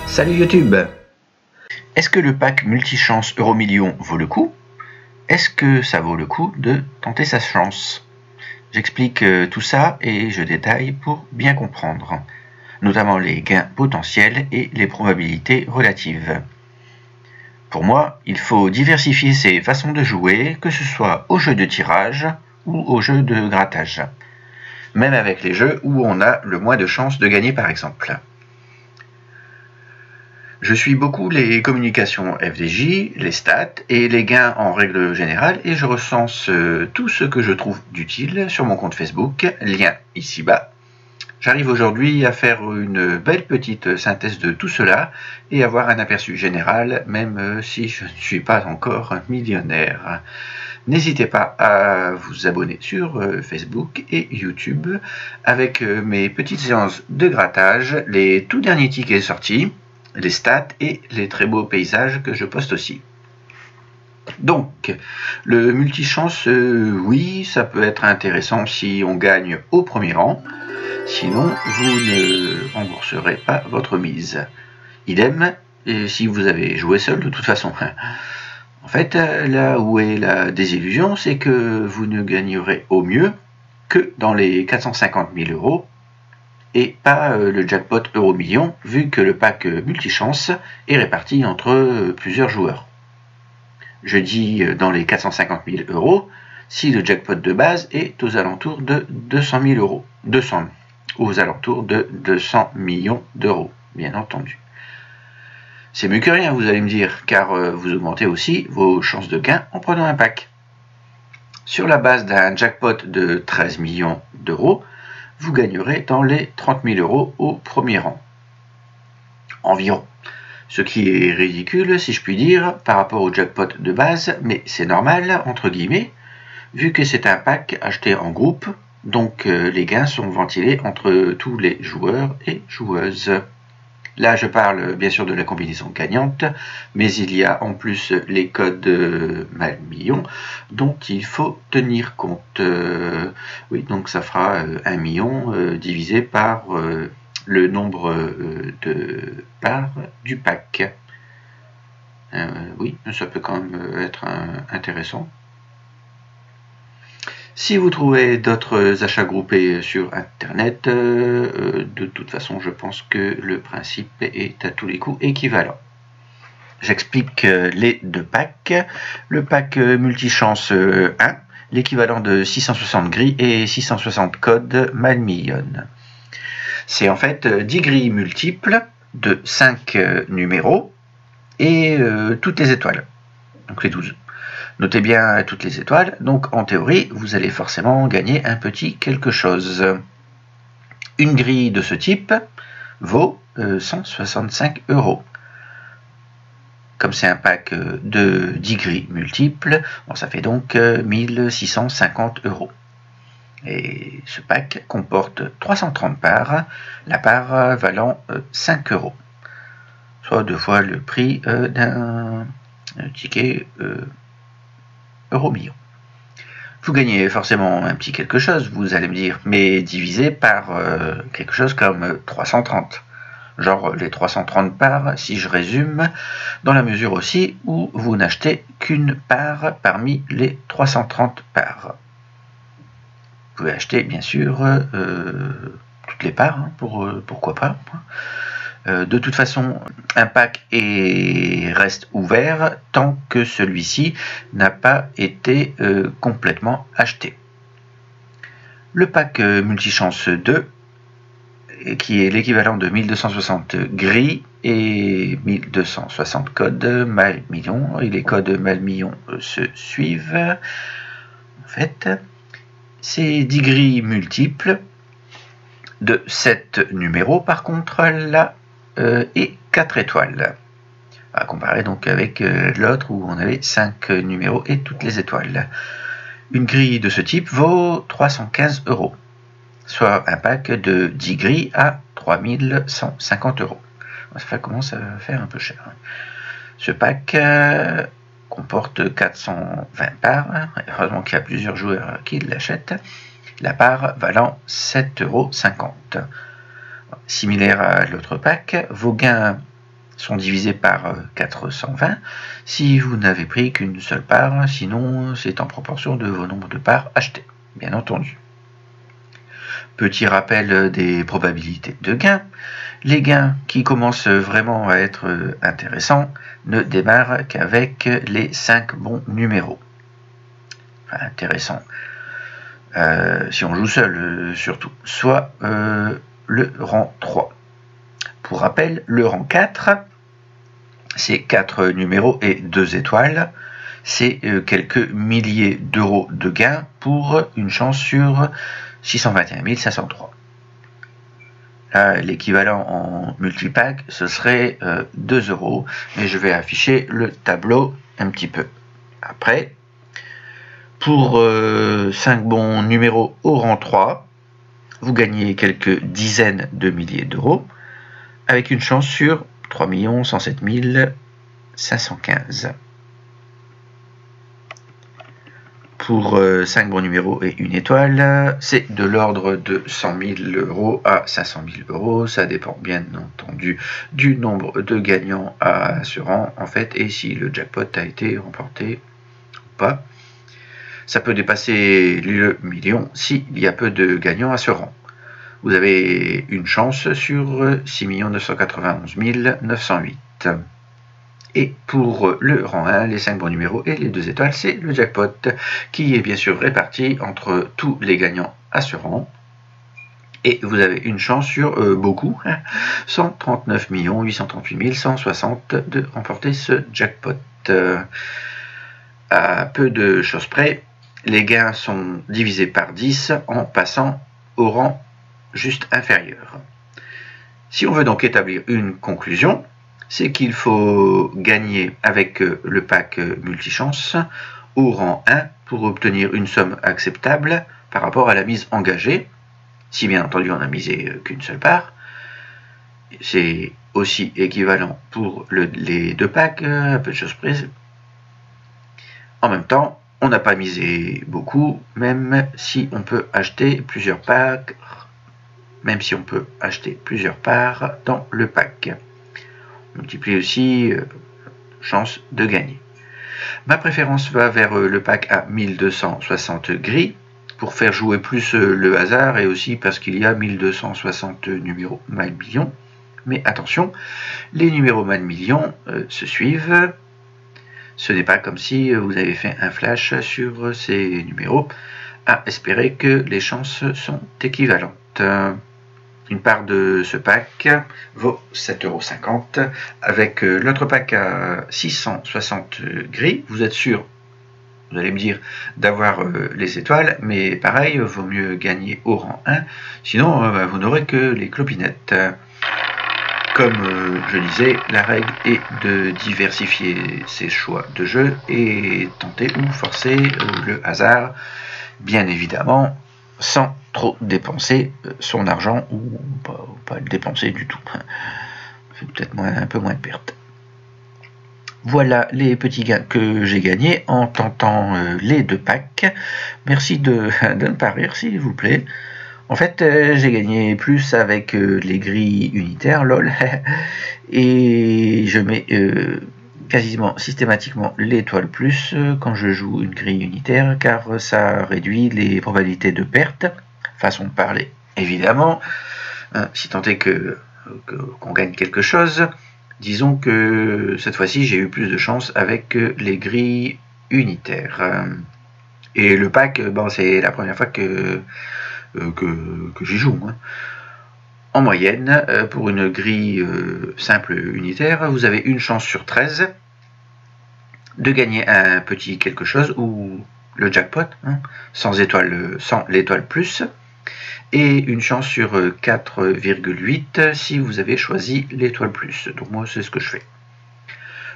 Salut YouTube! Est-ce que le pack multichance Euromillions vaut le coup? Est-ce que ça vaut le coup de tenter sa chance? J'explique tout ça et je détaille pour bien comprendre, notamment les gains potentiels et les probabilités relatives. Pour moi, il faut diversifier ses façons de jouer, que ce soit au jeu de tirage ou au jeu de grattage, même avec les jeux où on a le moins de chances de gagner par exemple. Je suis beaucoup les communications FDJ, les stats et les gains en règle générale et je recense tout ce que je trouve d'utile sur mon compte Facebook, lien ici bas. J'arrive aujourd'hui à faire une belle petite synthèse de tout cela et avoir un aperçu général, même si je ne suis pas encore millionnaire. N'hésitez pas à vous abonner sur Facebook et YouTube avec mes petites séances de grattage, les tout derniers tickets sortis, les stats et les très beaux paysages que je poste aussi. Donc, le multichance, oui, ça peut être intéressant si on gagne au premier rang, sinon vous ne rembourserez pas votre mise. Idem, si vous avez joué seul de toute façon. En fait, là où est la désillusion, c'est que vous ne gagnerez au mieux que dans les 450 000 euros et pas le jackpot Euromillions, vu que le pack multichance est réparti entre plusieurs joueurs. Je dis dans les 450 000 euros si le jackpot de base est aux alentours de 200 000 euros. Aux alentours de 200 millions d'euros, bien entendu. C'est mieux que rien, vous allez me dire, car vous augmentez aussi vos chances de gain en prenant un pack. Sur la base d'un jackpot de 13 millions d'euros, vous gagnerez dans les 30 000 euros au premier rang. Environ. Ce qui est ridicule, si je puis dire, par rapport au jackpot de base, mais c'est normal, entre guillemets, vu que c'est un pack acheté en groupe, donc les gains sont ventilés entre tous les joueurs et joueuses. Là, je parle bien sûr de la combinaison gagnante, mais il y a en plus les codes mal-millions dont il faut tenir compte. Oui, donc ça fera 1 million divisé par le nombre de parts du pack. Oui, ça peut quand même être intéressant. Si vous trouvez d'autres achats groupés sur Internet, de toute façon, je pense que le principe est à tous les coups équivalent. J'explique les deux packs. Le pack multichance 1, l'équivalent de 660 grilles et 660 codes mal-million. C'est en fait 10 grilles multiples de 5 numéros et toutes les étoiles, donc les 12. Notez bien toutes les étoiles, donc en théorie, vous allez forcément gagner un petit quelque chose. Une grille de ce type vaut 165 euros. Comme c'est un pack de 10 grilles multiples, bon, ça fait donc 1650 euros. Et ce pack comporte 330 parts, la part valant 5 euros, soit 2 fois le prix d'un ticket Euromillions. Vous gagnez forcément un petit quelque chose, vous allez me dire, mais divisé par quelque chose comme 330. Genre les 330 parts, si je résume, dans la mesure aussi où vous n'achetez qu'une part parmi les 330 parts. Vous pouvez acheter, bien sûr, toutes les parts, hein, pourquoi pas. De toute façon, un pack reste ouvert tant que celui-ci n'a pas été complètement acheté. Le pack multichance 2, qui est l'équivalent de 1260 grilles et 1260 codes mal-millions, et les codes mal-millions se suivent. En fait, c'est 10 grilles multiples de 7 numéros, par contre, là, et 4 étoiles. À comparer donc avec l'autre où on avait 5 numéros et toutes les étoiles. Une grille de ce type vaut 315 euros, soit un pack de 10 grilles à 3150 euros. Ça commence à faire un peu cher. Ce pack comporte 420 parts, heureusement qu'il y a plusieurs joueurs qui l'achètent, la part valant 7,50 euros. Similaire à l'autre pack, vos gains sont divisés par 420 si vous n'avez pris qu'une seule part, sinon c'est en proportion de vos nombres de parts achetées, bien entendu. Petit rappel des probabilités de gain. Les gains qui commencent vraiment à être intéressants ne démarrent qu'avec les 5 bons numéros. Enfin, intéressant. Si on joue seul surtout, soit le rang 3. Pour rappel, le rang 4, c'est 4 numéros et 2 étoiles. C'est quelques milliers d'euros de gains pour une chance sur 621 503. Là, l'équivalent en multipack, ce serait 2 euros. Mais je vais afficher le tableau un petit peu après. Pour 5 bons numéros au rang 3, vous gagnez quelques dizaines de milliers d'euros avec une chance sur 3 107 515. Pour 5 bons numéros et une étoile, c'est de l'ordre de 100 000 euros à 500 000 euros. Ça dépend bien entendu du nombre de gagnants à ce rang, en fait, et si le jackpot a été remporté ou pas. Ça peut dépasser le million s'il y a peu de gagnants à ce rang. Vous avez une chance sur 6 991 908. Et pour le rang 1, les 5 bons numéros et les 2 étoiles, c'est le jackpot qui est bien sûr réparti entre tous les gagnants à ce rang. Et vous avez une chance sur beaucoup, 139 838 160 de remporter ce jackpot. À peu de choses près, les gains sont divisés par 10 en passant au rang juste inférieur. Si on veut donc établir une conclusion, c'est qu'il faut gagner avec le pack multichance au rang 1 pour obtenir une somme acceptable par rapport à la mise engagée, si bien entendu on n'a misé qu'une seule part. C'est aussi équivalent pour les 2 packs, à peu de choses près. En même temps, on n'a pas misé beaucoup, même si on peut acheter plusieurs packs, dans le pack. On multiplie aussi chance de gagner. Ma préférence va vers le pack à 1260 gris pour faire jouer plus le hasard et aussi parce qu'il y a 1260 numéros mal millions. Mais attention, les numéros mal millions se suivent. Ce n'est pas comme si vous avez fait un flash sur ces numéros, à espérer que les chances sont équivalentes. Une part de ce pack vaut 7,50 €. Avec l'autre pack à 660 gris, vous êtes sûr, vous allez me dire, d'avoir les étoiles, mais pareil, vaut mieux gagner au rang 1, sinon vous n'aurez que les clopinettes. Comme je disais, la règle est de diversifier ses choix de jeu et tenter ou forcer le hasard, bien évidemment, sans trop dépenser son argent ou pas le dépenser du tout. C'est peut-être un peu moins de perte. Voilà les petits gains que j'ai gagnés en tentant les 2 packs. Merci de ne pas rire, s'il vous plaît. En fait, j'ai gagné plus avec les grilles unitaires, lol, et je mets quasiment systématiquement l'étoile plus quand je joue une grille unitaire, car ça réduit les probabilités de perte, façon de parler, évidemment, si tant est qu'on gagne quelque chose. Disons que cette fois-ci, j'ai eu plus de chance avec les grilles unitaires. Et le pack, c'est la première fois que j'y joue. En moyenne, pour une grille simple unitaire, vous avez une chance sur 13 de gagner un petit quelque chose, ou le jackpot, sans l'étoile plus, et une chance sur 4,8 si vous avez choisi l'étoile plus. Donc moi, c'est ce que je fais.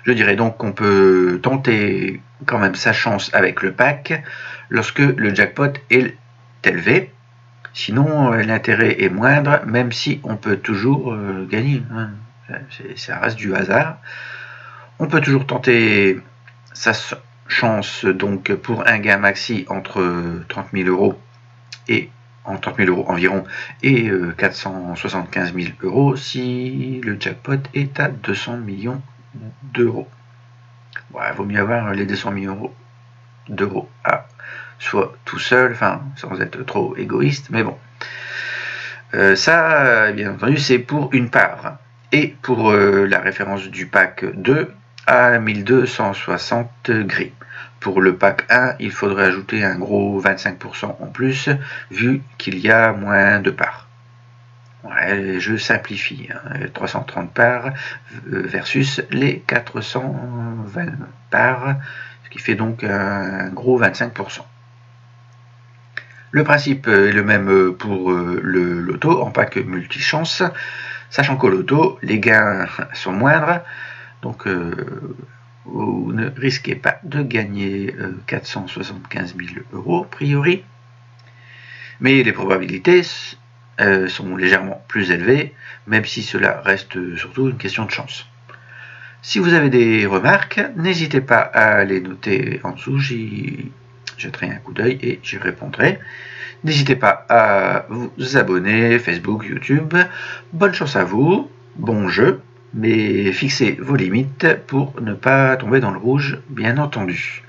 Je dirais donc qu'on peut tenter quand même sa chance avec le pack lorsque le jackpot est élevé. Sinon, l'intérêt est moindre, même si on peut toujours gagner. Ça reste du hasard. On peut toujours tenter sa chance donc pour un gain maxi entre 30 000 € et en 30 000 euros environ et 475 000 euros si le jackpot est à 200 millions d'euros. Ouais, vaut mieux avoir les 200 millions d'euros à soit tout seul, enfin sans être trop égoïste, mais bon. Ça, bien entendu, c'est pour une part. Et pour la référence du pack 2 à 1260 gris. Pour le pack 1, il faudrait ajouter un gros 25% en plus, vu qu'il y a moins de parts. Ouais, je simplifie, hein, 330 parts versus les 420 parts, ce qui fait donc un gros 25%. Le principe est le même pour le loto en pack multichance, sachant qu'au loto, les gains sont moindres, donc vous ne risquez pas de gagner 475 000 euros a priori, mais les probabilités sont légèrement plus élevées, même si cela reste surtout une question de chance. Si vous avez des remarques, n'hésitez pas à les noter en dessous, j'y jetterai un coup d'œil et j'y répondrai. N'hésitez pas à vous abonner, Facebook, YouTube. Bonne chance à vous, bon jeu, mais fixez vos limites pour ne pas tomber dans le rouge, bien entendu.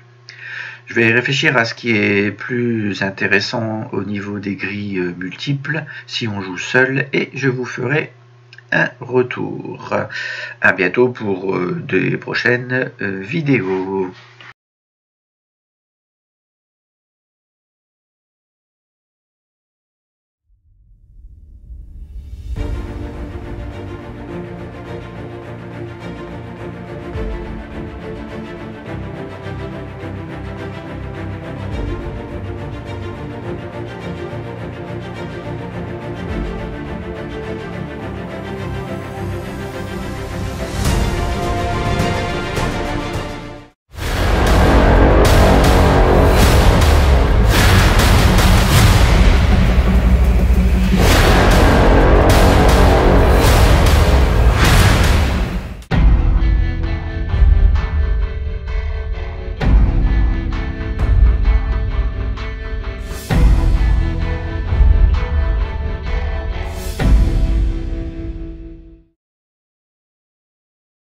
Je vais réfléchir à ce qui est plus intéressant au niveau des grilles multiples si on joue seul et je vous ferai un retour. À bientôt pour des prochaines vidéos.